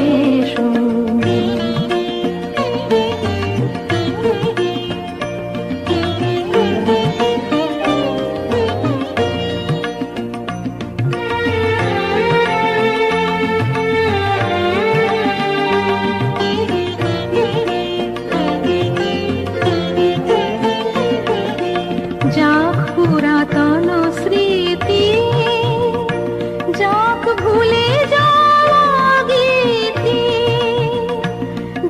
এসো। যাক পুরাতন স্মৃতি, যাক ভুলে যাওয়া গীতি,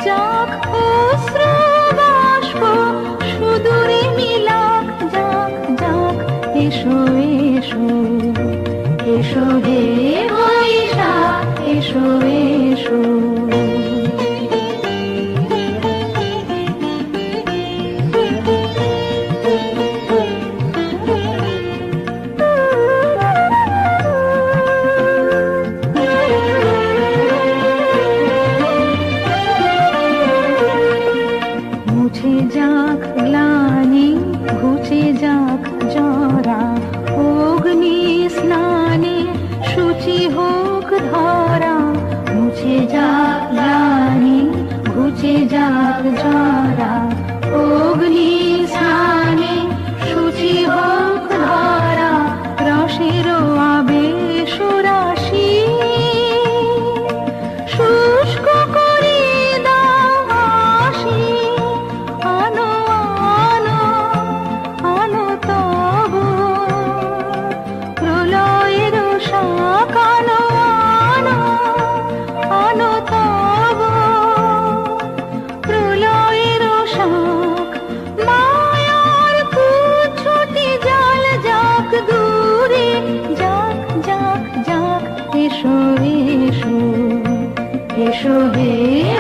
যাক অশ্রু বাষ্প সুদূরে মিলাক, যাক যাক এসো এসো, এসো হে বৈশাখ এসো এসো। মুছে যাক গ্লানি, ঘুচে যাক জরা, অগ্নি স্নানে শুচি হোক ধরা। মুছে যাক গ্লানি, ঘুচে যাক জরা, অগ্নি স্নানে শুচি হোক ধরা। রসের আবেশ রাশি শুষ্ক করে দাও হাসি, আনো আনো আনো তব প্রলয়ের শাক, আনো আনো আনো তব প্রলয়ের শাক। মায়ার কুচ্ছটি জাল যাক দূরে, যাক যাক যাক এসো এসো, এসো হে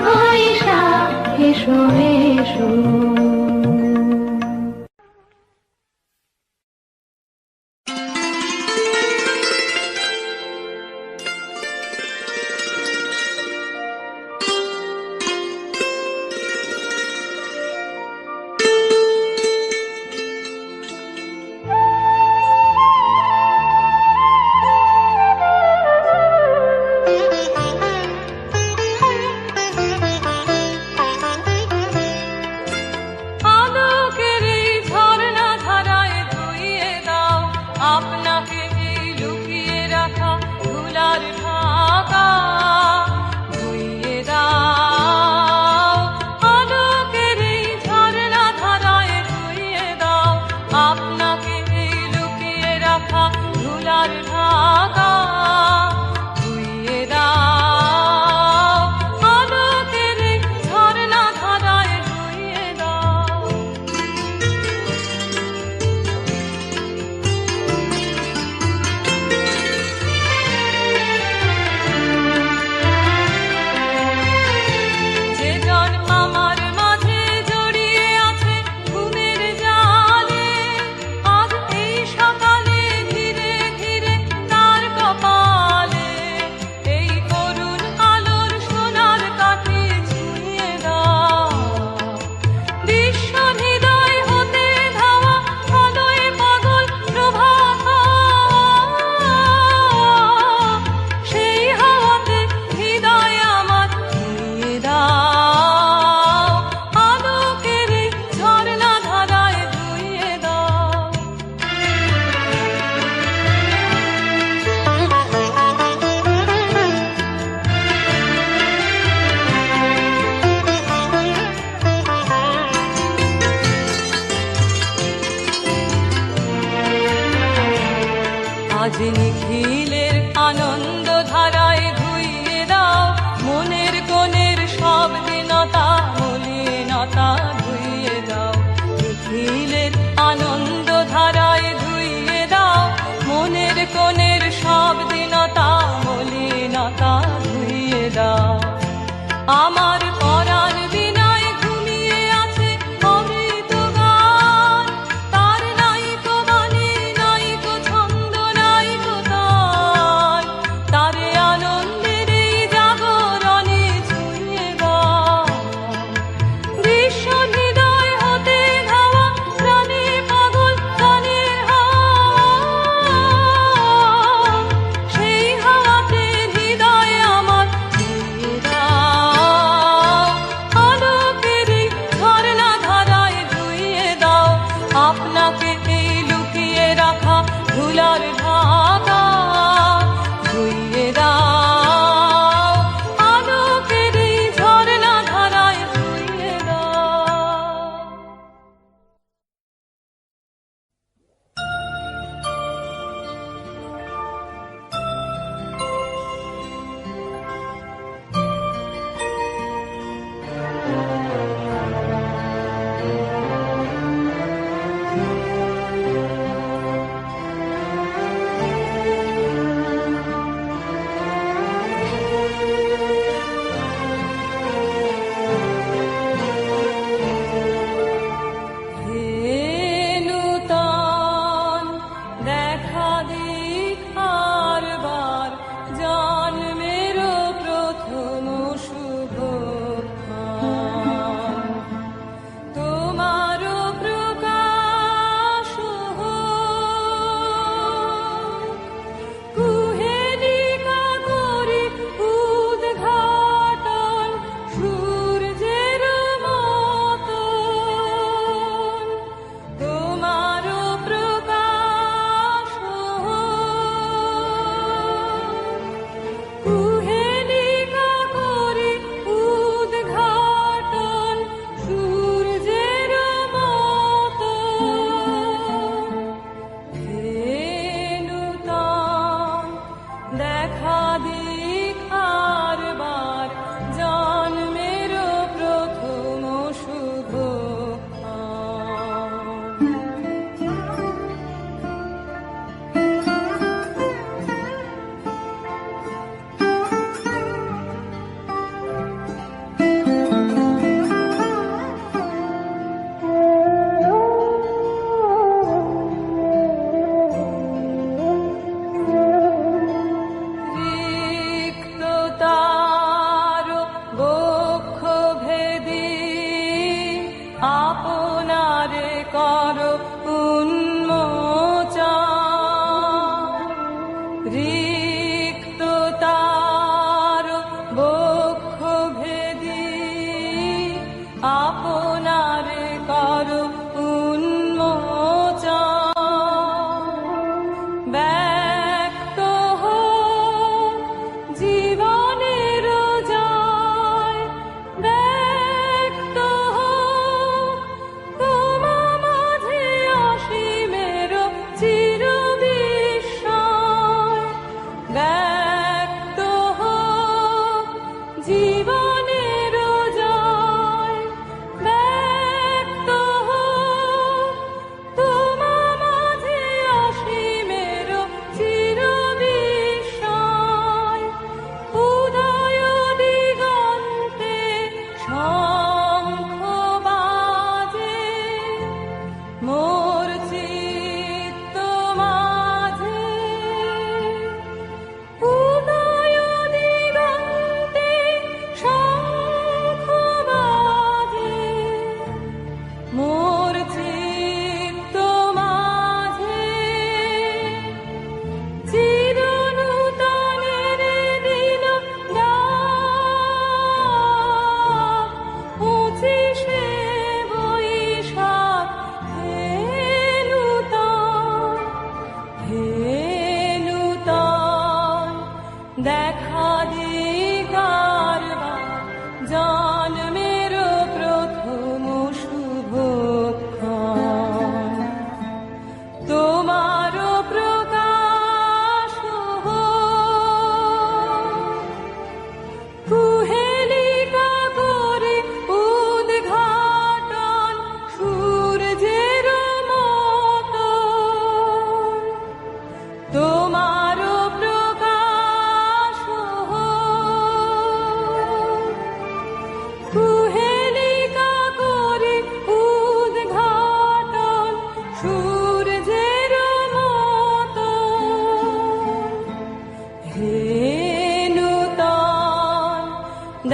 বৈশাখ এসো এসো। আজ নিখিলের আনন্দ ধারায় ধুইয়ে দাও মনের কোণের সব দীনতা মলিনতা ধুইয়ে দাও। নিখিলের আনন্দ ধারায় ধুইয়ে দাও মনের কোণের সব দীনতা মলিনতা ধুইয়ে দাও। আমার পরাণ বিনায় ঘুমিয়ে আছে অমৃত গান, তার নাইকো বাণী নাইকো ছন্দ নাইকো তান, তারে আনন্দের এই জাগরণে ছুঁয়ে দাও। দৃশ্য হৃদয় হতে ধাওয়া প্রাণে পাগল গানের হাওয়া, সেই হাওয়াতে হৃদয় আমার ছুঁয়ে দাও।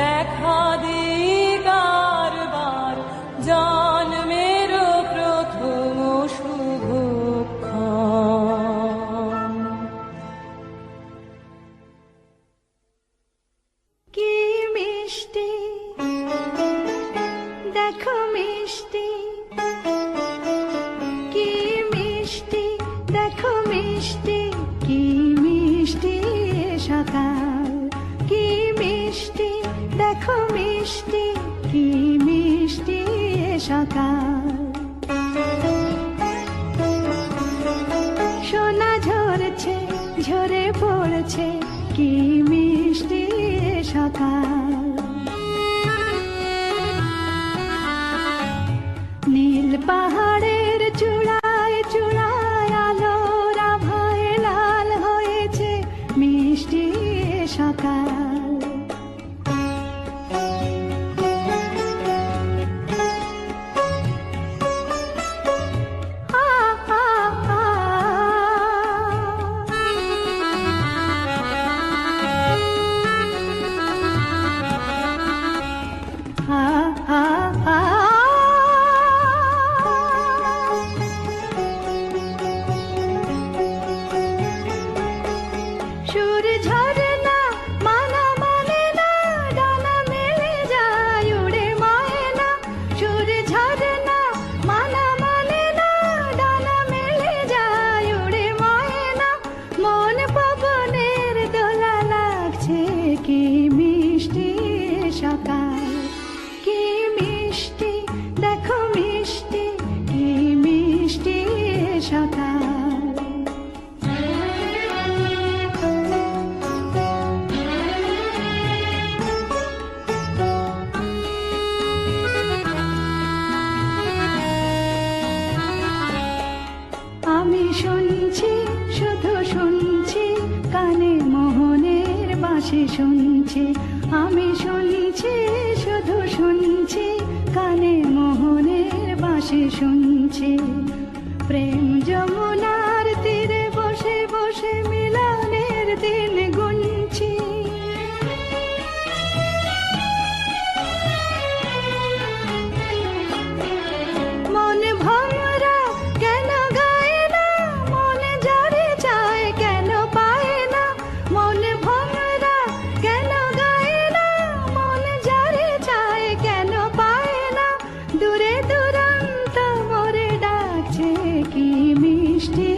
দেখা দিই কারবার জন্মেরও প্রথম শুভক্ষণ। কি মিষ্টি দেখো মিষ্টি, কি মিষ্টি দেখো মিষ্টি, কি মিষ্টি সকাল, কি মিষ্টি দেখো মিষ্টি, কি মিষ্টি সকাল। সোনা ঝরছে ঝরে পড়ছে, কি মিষ্টি সকাল। নীল পাহাড়ের চূড়ায় চূড়ায় আলোর আভায় লাল হয়েছে মিষ্টি সকাল। সুর ঝরনা মানা মানে না, ডানা মেলে যায় উড়ে ময়না। সুর ঝরনা মানা মানে না, ডানা মেলে যায় উড়ে ময়না। মন পবনের দোলা লাগছে, কি মিষ্টি সকাল, কি মিষ্টি দেখো মিষ্টি, কি মিষ্টি সকাল। আমি শুনছি শুধু শুনছি, কানে মোহনের বাঁশি শুনছি। আমি শুনছি শুধু শুনছি, কানে মোহনের বাঁশি শুনছি। প্রেম যমুনার তীরে বসে বসে মিলনের দিন গুনছি। মন ভমরা কেন গায় না, মন যারে চায় কেন পায় না। মন ভমরা কেন গায় না, মন যারে চায় কেন পায় না। দূরে দূরান্ত মোরে ডাকছে, কি মিষ্টি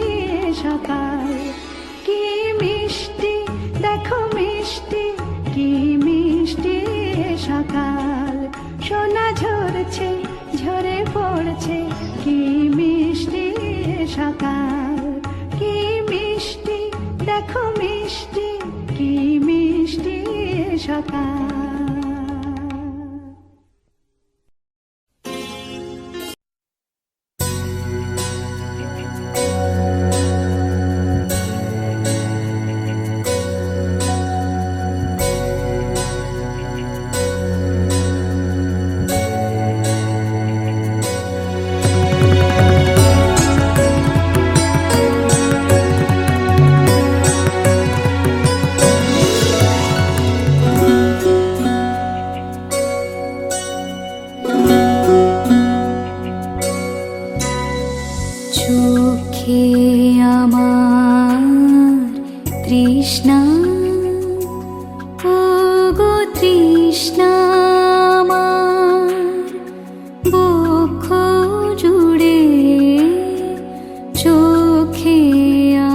সকাল, কি মিষ্টি দেখো মিষ্টি, কি মিষ্টি সকাল। সোনা ঝরছে ঝরে পড়ছে, কি মিষ্টি সকাল, কি মিষ্টি দেখো মিষ্টি, কি মিষ্টি সকাল। চোখে আমার তৃষ্ণা, ও গো তৃষ্ণা আমার, বক্ষ জুড়ে চোখে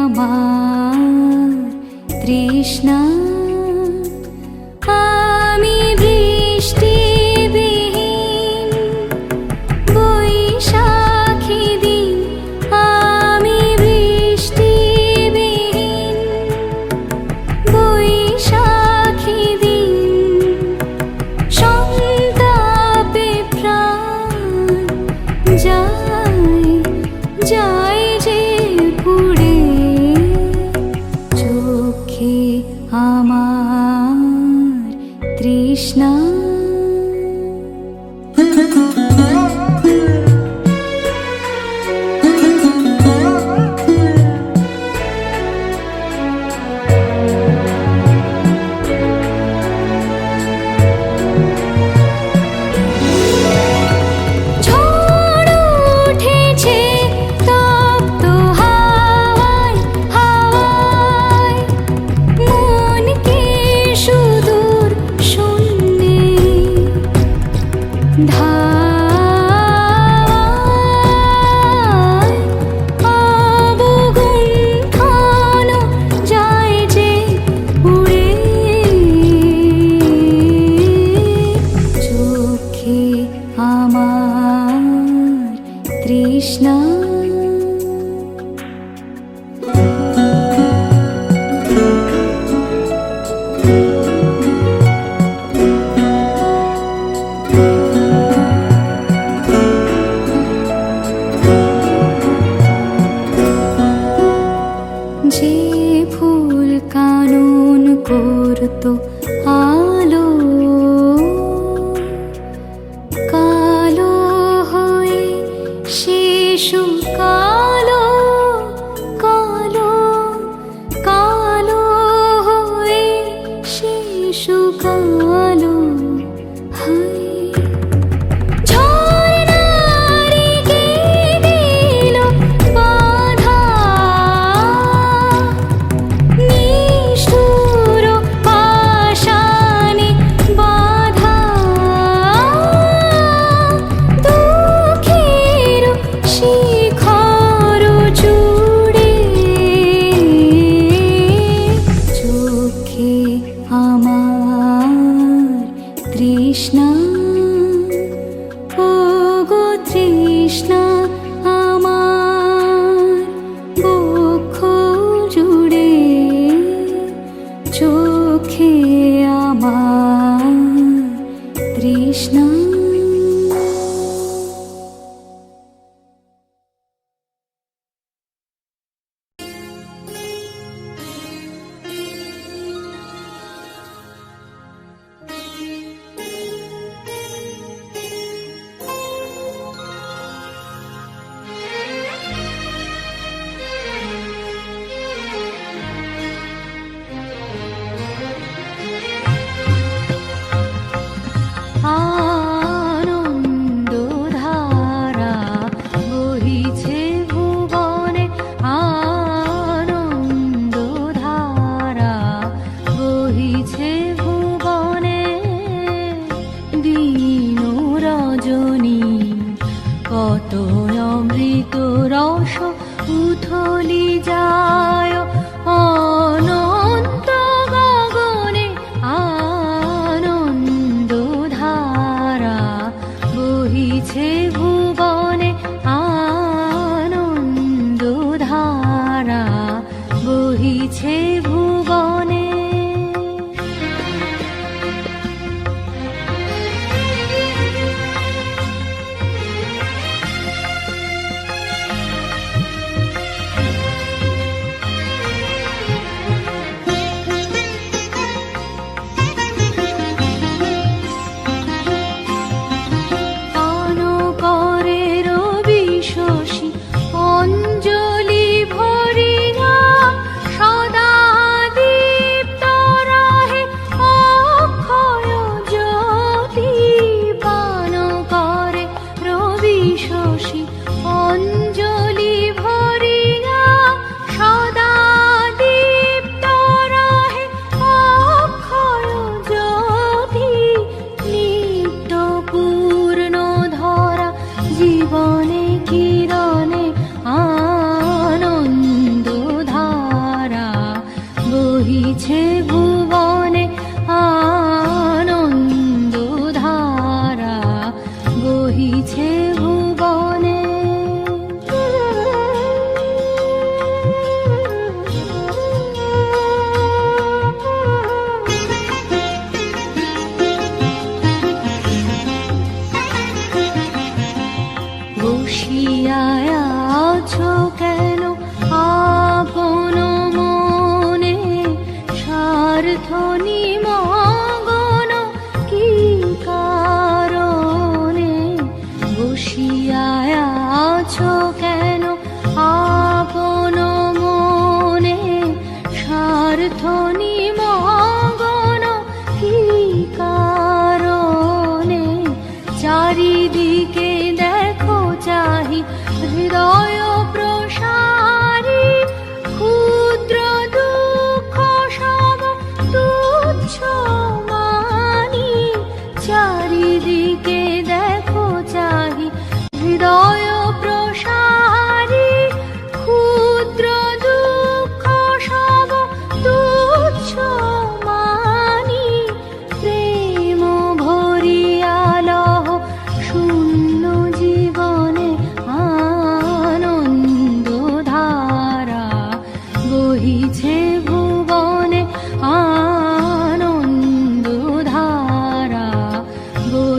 আমার তৃষ্ণা। আমি বৃষ্টিবিহীন বৈশাখী দিন, আমি বৃষ্টিবিহীন বৈশাখী দিন, সন্তাপে প্রাণ যায় যায় যে পুড়ে। চোখে আমার তৃষ্ণা। ধায় অবগুণ্ঠন যায় যে উড়ে চোখে আমার তৃষ্ণা যে ফুল কানন করতো আলো কালো হয়ে শিশু কালো কালো কালো হয়ে শিশু কালো হায় ঝর্ণারি দিল বাধা নিষ্ঠুর পাশানে বাধা দুঃখের শিখর জুড়ে চোখে আমার তৃষ্ণা ওগো তৃষ্ণা আমার বক্ষ জুড়ে চোখে আমার তৃষ্ণা আ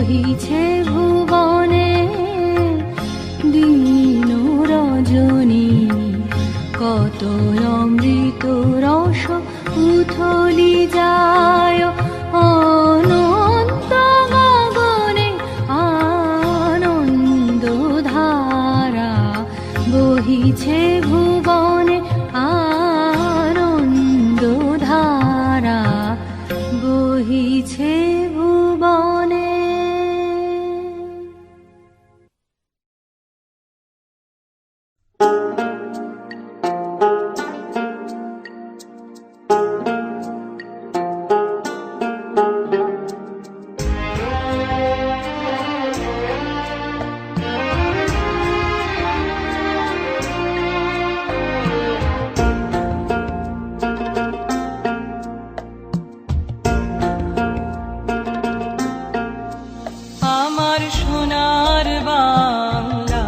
বহিছে ভুবনে দিন রজনী, কত অমৃত রস উথলি যায় অনন্ত গগনে, আনন্দ ধারা বহিছে ভুবনে, আনন্দ ধারা বহিছে ভুবনে। আমার সোনার বাংলা,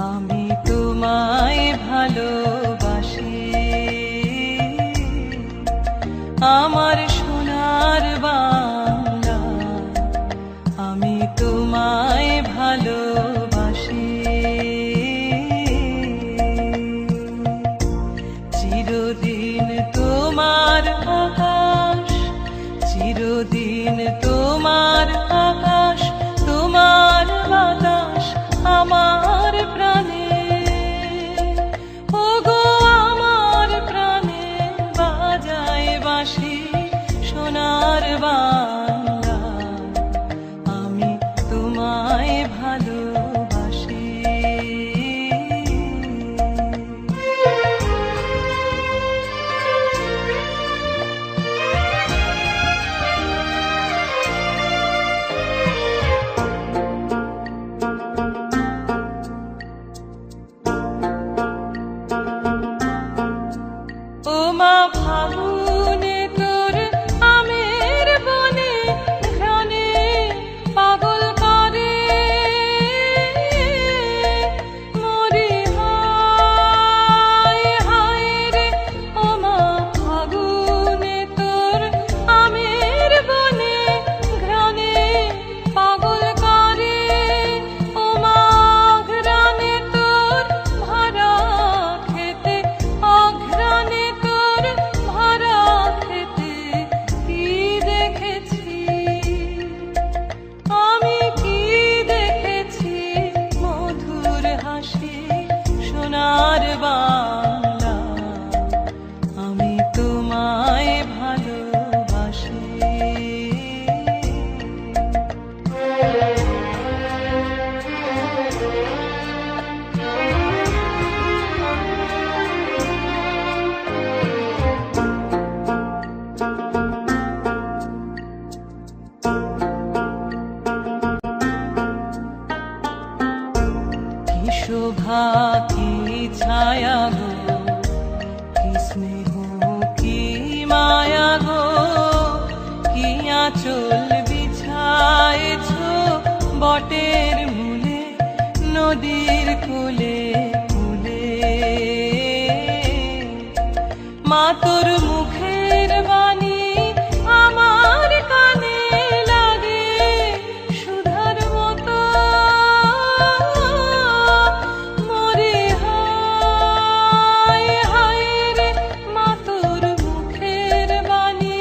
আমি তোমায় ভালোবাসি। আমার সোনার বাংলা, আমি তোমায় ভালোবাসি। চিরদিন তোমার আকাশ, চিরদিন তোমার আকাশ, তোমার বাতাস আমার প্রাণে, ওগো আমার প্রাণে বাজায় বাঁশি সোনার বাংলা, আমি তোমায় ভালোবাসি। ও মা ফাগুনে তোর আমের বনে, ঘ্রাণে পাগল করে মরি হায় হায় রে। ও মা ফাগুনে তোর আমের বনে, ঘ্রাণে পাগল করে। ও মা ঘ্রাণে তোর ভরা খেতে, অঘ্রাণে তোর ভরা খেতে কি দেখেছি আমি, কি দেখেছি মধুর হাসি সোনার বাংলা, আমি তোমায় ভালোবাসি। কি শোভা কি ছায়া গো, কি স্নেহ কি মায়া গো, কি আঁচল বিছায়েছ বটের মূলে, নদীর কূলে কূলে। মা তোর মুখের বাণী আমার কানে লাগে সুধার মতো, মরি হায় হায় রে। মা তোর মুখের বাণী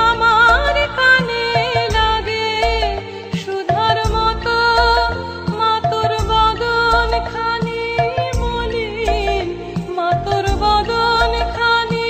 আমার কানে লাগে সুধার মতো, মা তোর বদন খানি মলিন, মা তোর বদন খানি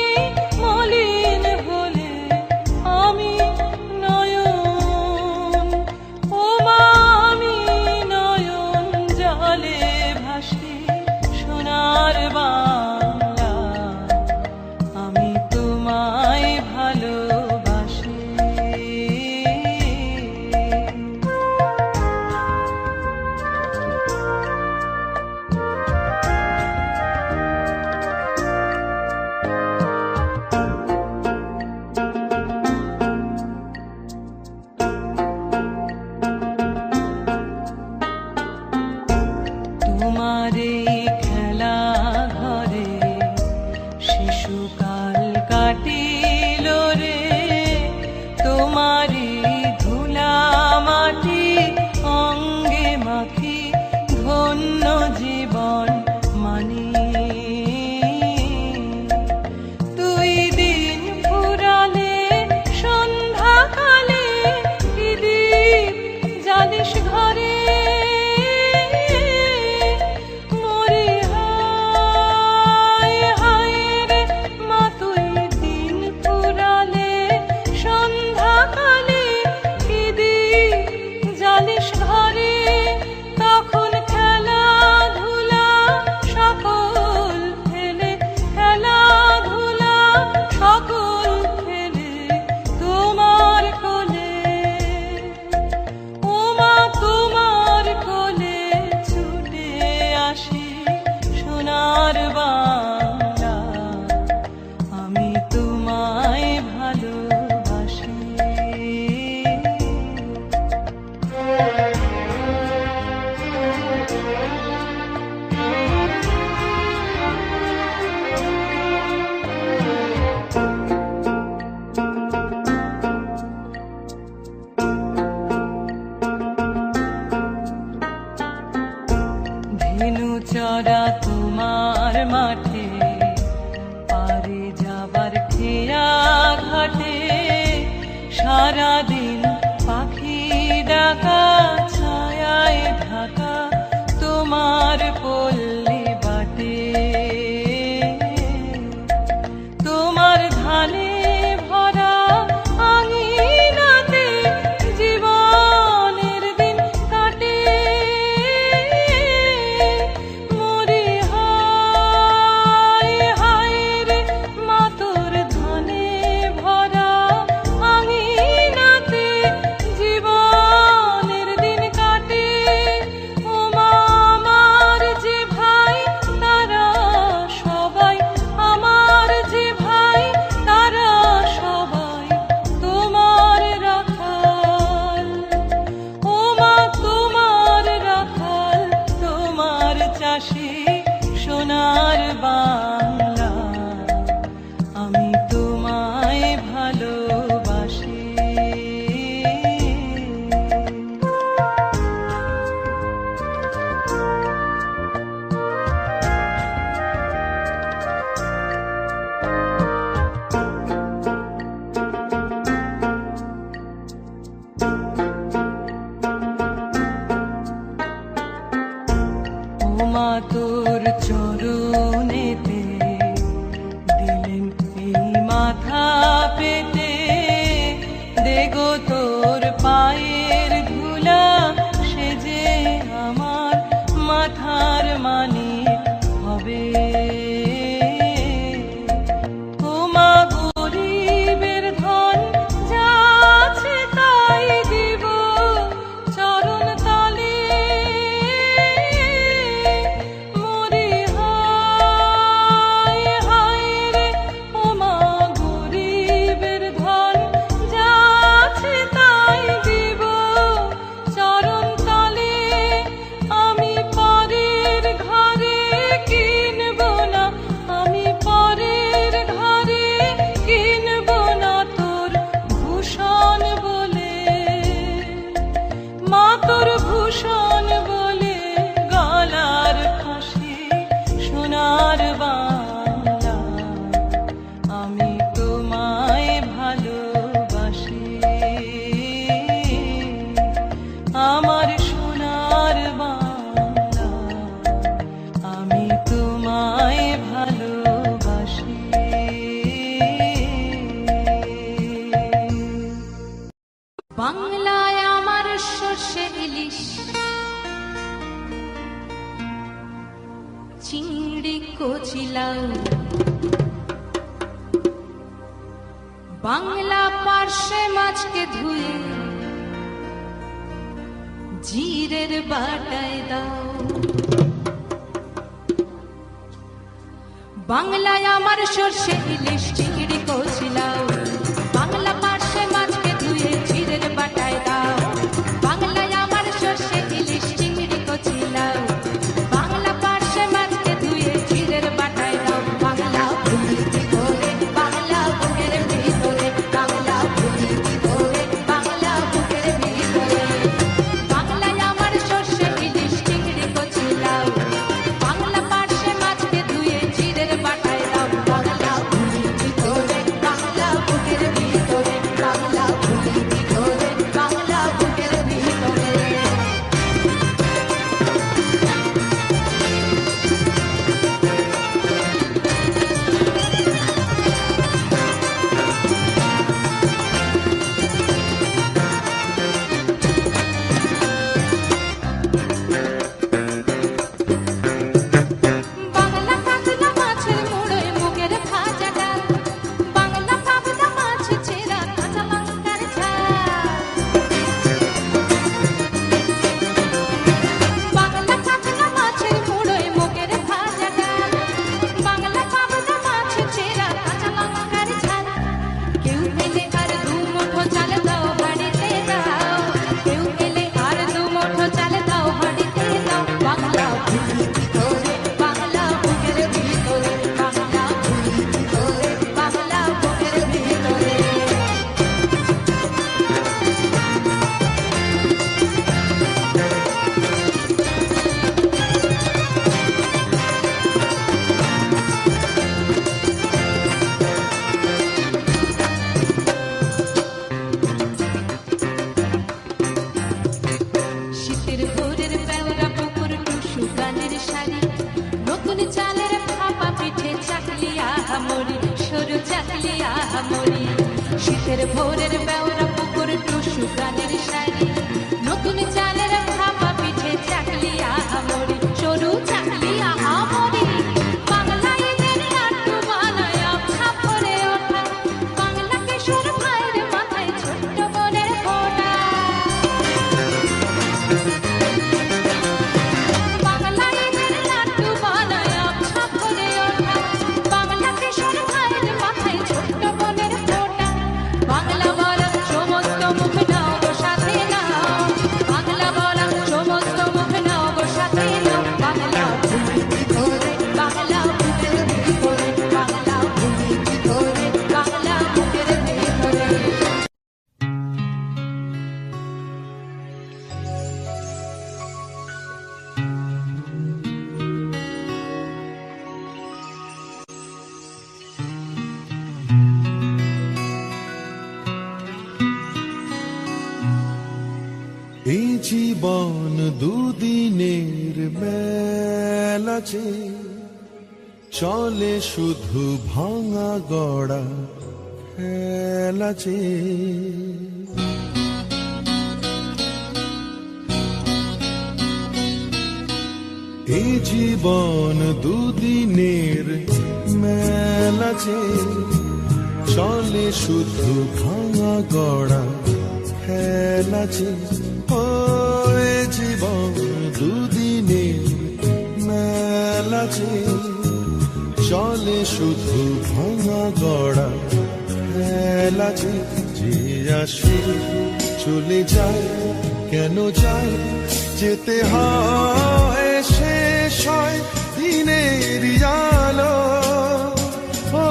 ভরা তোমার মাঠে পারে যাবার খেয়া ঘাটে সারাদিন পাখি ডাকা ছায়ায় ঢাকা তোমার পল্লী বাটে তোমার ধানে ভরা আঙিনাতে জীবনের দিন কাটে মরি হায় হায় রে মা তোর ধানে ভরা আঙিনাতে জীবনের দিন কাটে ও মা আমার যে ভাই তারা সবাই আমার যে ভাই তারা সবাই তোমার রাখাল ও মা তোমার রাখাল তোমার চাষি সোনার বাংলা আমি তোমায় ভালোবাসি ও মা তোর চরণেতে দিলেন এই মাথা পেতে দেগো তোর পায়ের ধুলা সে যে আমার মাথার মানিক হবে ও মা গরিবের ধন যা আছে তাই দিব চরণ তলে মরি হায় হায় রে ও মা গরিবের ধন যা আছে তাই দিব চরণ তলে আমি পরের ঘরে কিনব না আমি পরের ঘরে কিনব না তোর ভূষণ বলে মা তোর ভূষণ বলে গলার ফাঁসি সোনার বাংলা আমি তোমায় ভালোবাসি আমার সোনার বাংলা আমি তোমায় ভালোবাসি বাংলায় আমার সর্ষে ইলিশ চিংড়ি কচিলাও বাংলা পার্শে মাছকে ধুয়ে জিরের বাটায় দাও বাংলায় আমার সর্ষে ইলিশ চিংড়ি কচিলাও বাংলা পার্শে মাছকে ধুয়ে জিরের বাটায় দাও বাংলায় আমার সর্ষে ইলিশ চিংড়ি কচিলাও বাংলা পার্শে মাছকে ধুয়ে জিরের বাটায় দাও বাংলা ভুলিতে করে বাংলা বুকের ভিতরে বাংলা ভুলিতে করে বাংলা বুকের ভিতরে বাংলায় আমার সর্ষে ইলিশ চিংড়ি কচিলাও বাংলা পার্শে মাছকে ধুয়ে জিরের বাটায় দাও বাংলা ভুলিতে মরি শীতের ভোরের বেওরা পুকুর টুসু গানের শাড়ি নতুন চালের ভাপা পিঠে চাকলিয়া মরি সরু চাকলিয়া মরি বাংলা ঈদের লাড্ডু বানায় ছাপরে ওঠা বাংলা কিশোর ভাইয়ের মাথায় ছোট্ট বোনের ফোঁটা বাংলা ঈদের লাড্ডু বানায় ছাপরে ওঠা বাংলা কিশোর ভাইয়ের মাথায় ছোট্ট বোনের ফোঁটা বাংলা বলা সমস্ত মুখ নাও গো সাথে নাও বাংলা বলা সমস্ত মুখ নাও গো সাথে নাও বাংলা বাংলা বুকের ভিতরে বাংলা বুকের ভিতরে বাংলা বুকের ভিতরে এই জীবন দুদিনের মেলা যে চলে শুধু ভাঙা গড়া খেলা যে এই জীবন দুদিনের মেলা যে চলে শুধু ভাঙা গড়া খেলা যে ও এ জীবন দুদিনের মেলা যে চলে শুধু ভাঙা গড়া খেলা যে যে আসে চলে যায় কেন যায় যেতে হয় শেষ হয় দিনের আলো ও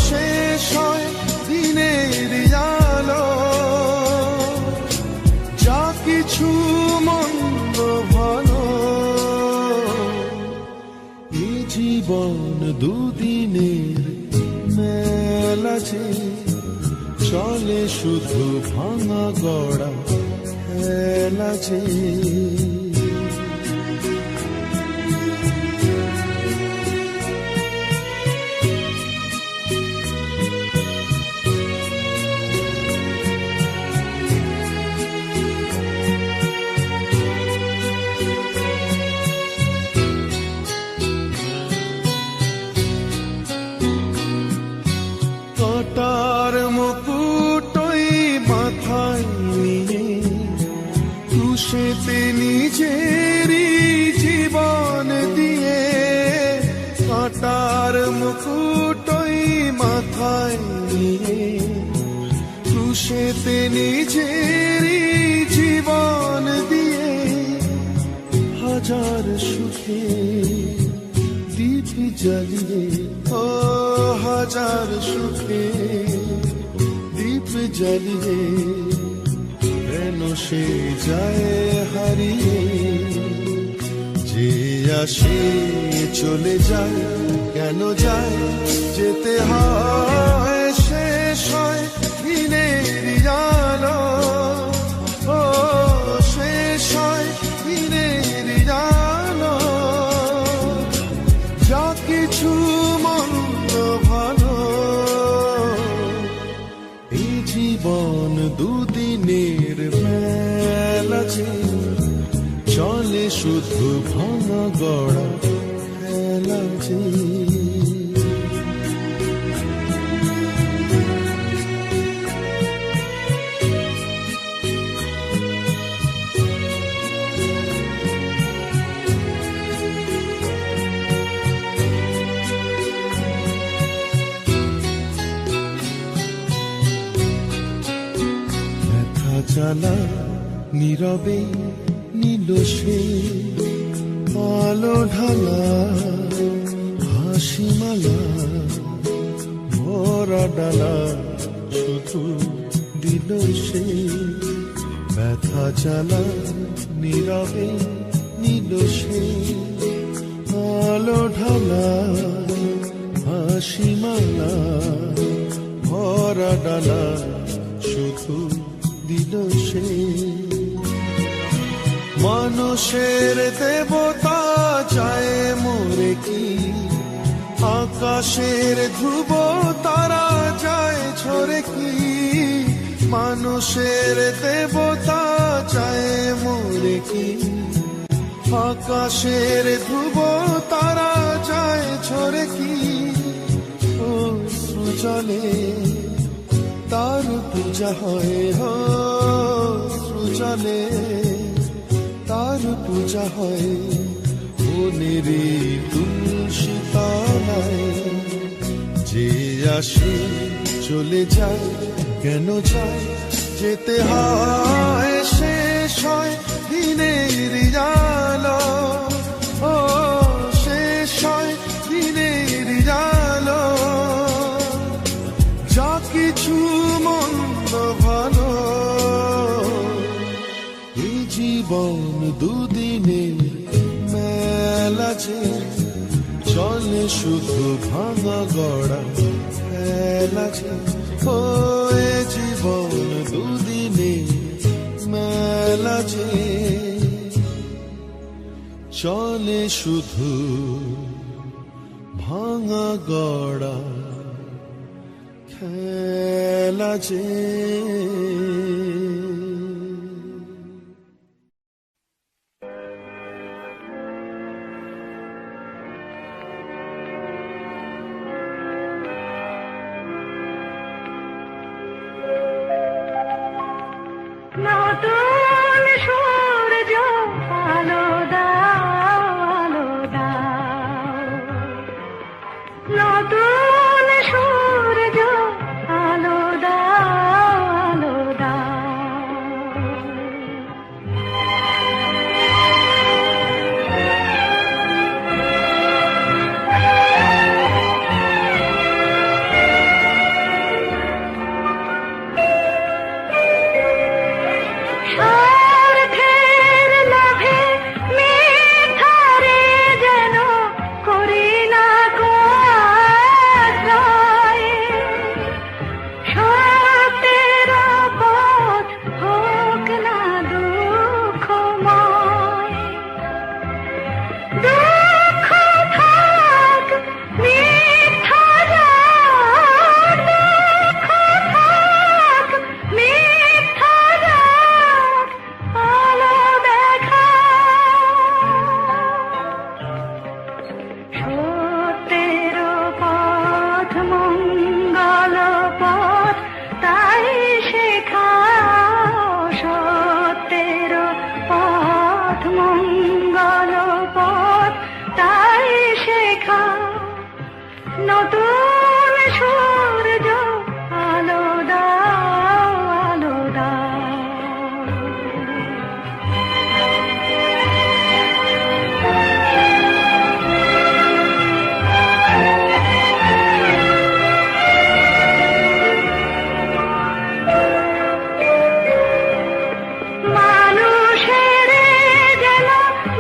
শেষ হয় দিনের আলো যা কিছু মন্দ ভালো এই জীবন দুদিনের মেলা যে চলে শুধু ভাঙা গড়া খেলা যে কাটার মুকুটই মাথায় নিয়ে তুষেতে নিজেরই জীবন দিয়ে কাটার মুকুটই মাথায় নিয়ে তুষেতে নিজেরই জীবন দিয়ে হাজার সুখে দীপ জ্বালিয়ে ও হাজার সুখে দীপ জ্বালিয়ে কেন সে যায় হারিয়ে যে আসে চলে যায় কেন যায় যেতে হয় শেষ হয় দিনের আলো ও শেষ হয় দিনের আলো যা কিছু মন্দ ভালো এই জীবন দুদিনের মেলা যে চলে শুধু ভাঙা গড়া খেলা যে জ্বালা নীরবে নীল সে আলো ঢালা হাসি মালা ভরা ডালা শুধু দিল সে ব্যথা জ্বালা নীরবে নীল সে আলো ঢালা হাসি মালা ভরা ডালা শুধু দিল সে মানুষের দেবতা চায় মোরে কি আকাশের ধ্রুব তারা যায় ঝরে কি, মানুষের দেবতা চায় মোরে কি। আকাশের ধ্রুব তারা যায় ঝরে কি, অশ্রু জলে তার পূজা হয়, অশ্রু জলে তার পূজা হয়। মনেরে তুলসী তলায় যে আসে চলে যায়, কেন যায় যেতে হয়, শেষ হয় দিনের আলো, ও শেষ হয় দিনের আলো। যা কিছু মন্দ ভালো এই জীবন দুদিনের মেলা যে, চলে শুধু ভাঙা গড়া খেলা যে। ও এ জীবন দুদিনের মেলা যে, চলে শুধু ভাঙা গড়া খেলা যে। নতুন সূর্য আলো দাও, আলো দাও, নতুন সূর্য আলো দাও, আলো দাও। স্বার্থের লোভে মিথ্যারে যেন করি না কো আশ্রয়, সত্যের পথ হোক না দুঃখময়। দুঃখ থাক মিথ্যা যাক, দুঃখ থাক মিথ্যা যাক, আলো দেখা সত্যের পথ মঙ্গল পথ, তাই শেখাও সত্যের পথ মঙ্গল পথ, তাই শেখাও। নতুন সূর্য আলো দাও, আলো দাও। মানুষের যেন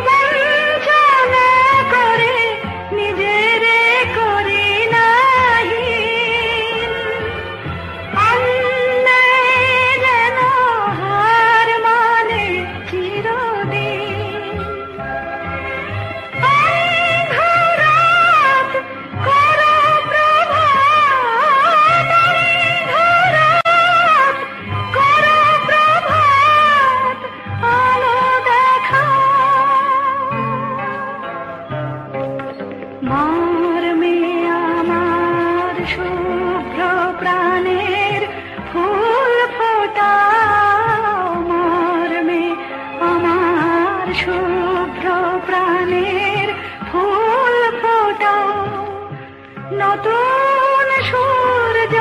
বঞ্চনা করে নিজের করি নাহি, অন্যায় যেন হার মানে চিরদিন। অন্ধরাত করো প্রভাত, অন্ধরাত করো প্রভাত, আলো দেখাও। মর্মে আমার শুভ্র প্রাণের ফুল ফোটাও, মর্মে আমার শুভ্র প্রাণের ফুল ফোটাও। নতুন সূর্য